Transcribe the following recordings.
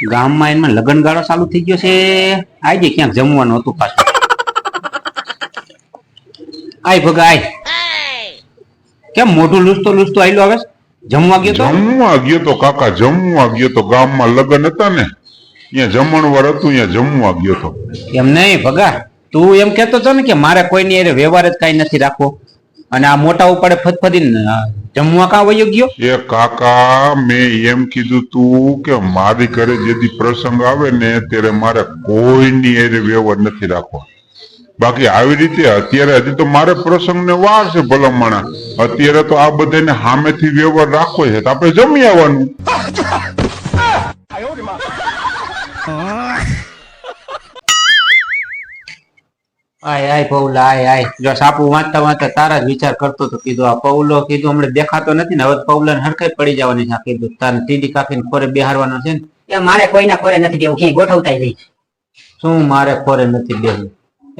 ગામમાં એમાં લગન ગાળો ચાલુ થઈ ગયો છે. આજે ક્યાંક જમવાનું હતું પાછું. આય ભગા આય. કેમ મોઢું લૂસતો લૂસતો આયલો આવે? જમવા ગયો તો કાકા જમવા ગયો તો ગામમાં લગન હતા ને અહીંયા જમણવાર હતું અહીંયા જમવા ગયો તો. એમ નહીં ભગા, તું એમ કેતો છો ને કે મારે કોઈની અરે વ્યવહાર જ કઈ નથી રાખવો અને આ મોટા ઉપાડે ફદફદીને જમવા કા વયો ગયો? એ કાકા મેં એમ કીધું તું કે મારી ઘરે જેથી પ્રસંગ આવે ને ત્યારે મારે કોઈની અરે વ્યવહાર નથી રાખવો. બાકી આવી રીતે અત્યારે હજી તો મારે પ્રસંગ ને વાર છે ભલામણા. અત્યારે તો આ બધાને સામેથી વ્યવહાર રાખવો છે તો આપણે જમી આવવાનું. આય આય પૌલા આય આય. જો સાપુ વાંચતા વાંચતા તારા જ વિચાર કરતો તો કીધું આ પૌલો કીધું હમણાં દેખાતો નથી ને હવે પૌલાને હરખાઈ પડી જવાની છે. કીધું તારે ટીડી કાપીને ખોરે બેહારવાનો છે ને. એ મારે કોઈના ખોરે નથી દેવું, ક્યાંય ગોઠવતા જઈ. શું મારે ખોરે નથી બેહવું?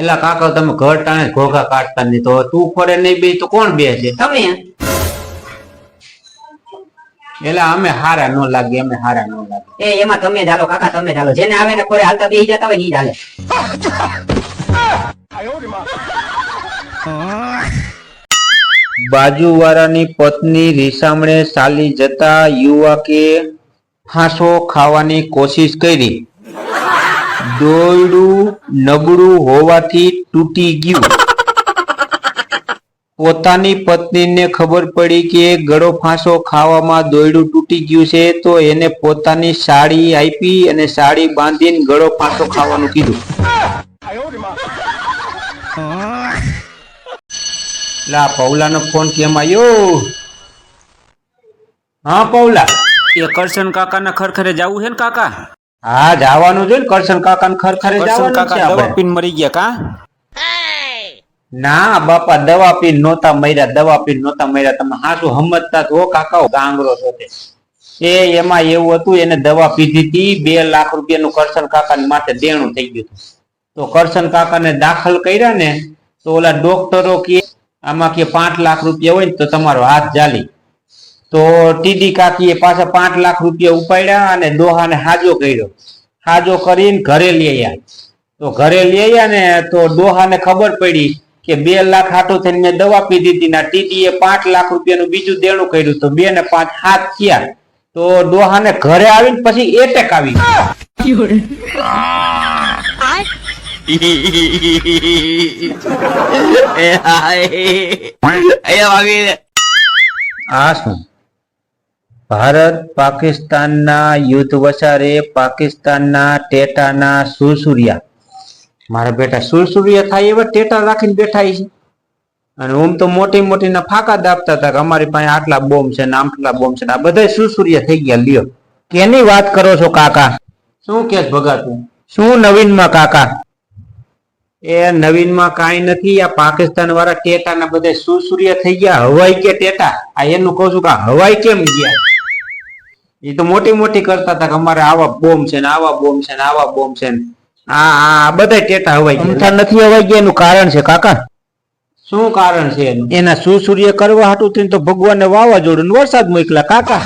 એલા કાકા તમે ઘર ટાણે ઘોઘા કાઢતા નહીં તો તું ખોરે નહીં બે તો કોણ બે છે? તમે એલા અમે હારા નો લાગે, અમે હારા નો લાગે. એ એમાં તમે ચાલો કાકા, તમે ચાલો. જેને આવે ને ખોરે હાલતા બેસી જતા હોય ને ઈ ચાલે. બાજુવાળાની પત્ની રીસામણે ચાલી જતા યુવકે ફાંસો ખાવાની કોશિશ કરી. દોરડું નબળું હોવાથી તૂટી ગયું. પોતાની પત્નીને ખબર પડી કે ગળો ફાંસો ખાવામાં દોરડું તૂટી ગયું છે તો એને પોતાની સાડી આપી અને સાડી બાંધીને ગળો ફાંસો ખાવાનું કીધું. લા પૌલાનો ફોન કેમ આવ્યો? હા પૌલા, એ કરશન કાકાના ખરખરે જાવું છે ને કાકા? હા જવાનું છે ને કરશન કાકા ને ખરખરે જવાનું છે. દવા પીને મરી ગયા કા? ના બાપા, દવા પીને નહોતા મર્યા, દવા પીને નહોતા મર્યા. તમે હાચું સમજતા તો કાકા ગાંગરો છો તે. એ એમાં એવું હતું, એને દવા પીધી હતી, 2 લાખ રૂપિયાનું કરશન કાકા માટે દેણું થઈ ગયું હતું. તો કરશન કાકાને દાખલ કર્યા ને તો ઓલા ડોક્ટરો કે આમાં કે 5 લાખ રૂપિયા હોય ને તો તમારો હાથ જાલી. તો ટીડી કાકીએ પાછા 5 લાખ રૂપિયા ઉપાડ્યા અને ડોહાને હાજો કર્યો. હાજો કરીને ઘરે લઈ આવ્યા. તો ઘરે લઈ આવ્યા ને તો ડોહાને ખબર પડી કે 2 લાખ હાટો થઈને મેં દવા પીધી હતી ને ટીડીએ 5 લાખ રૂપિયાનું બીજું દેણું કર્યું. તો 2 ને 5 7 થયા. તો ડોહાને ઘરે આવીને પછી એટેક આવી ગયો. આ શું? ભારત પાકિસ્તાનના યુદ્ધ વસારે પાકિસ્તાનના ટેટાના સુરસુરિયા. મારા બેટા સુરસુરિયા થાય એવા ટેટા રાખીને બેઠા છે. અને ઓમ તો મોટી મોટી ના ફાકા દાબતા હતા કે અમારી પાસે આટલા બોમ્બ છે ને આટલા બોમ્બ છે ને આ બધા સુરસુરિયા થઈ ગયા. લ્યો, કેની વાત કરો છો કાકા? શું કે ભગાતું? શું નવીનમાં કાકા? એ નવીનમાં કાંઈ નથી. આ પાકિસ્તાન વાળા ટેટા ના બધા સુરસુરિયા થઈ ગયા. હવાઈ કે ટેટા? આ એનું કહું છું કે હવાઈ કેમ ગયા? એ તો મોટી મોટી કરતા હતા કે અમારે આવા બોમ્બ છે ને આવા બોમ્બ છે ને આવા બોમ્બ છે ને આ બધા ટેટા હવાઈ ગયા. નથી હવાઈ ગયા એનું કારણ છે કાકા? શું કારણ છે એનું? એના સુરસુરિયા કરવા હાટું થઈને તો ભગવાનને વાવાઝોડું વરસાદ મોકલા કાકા.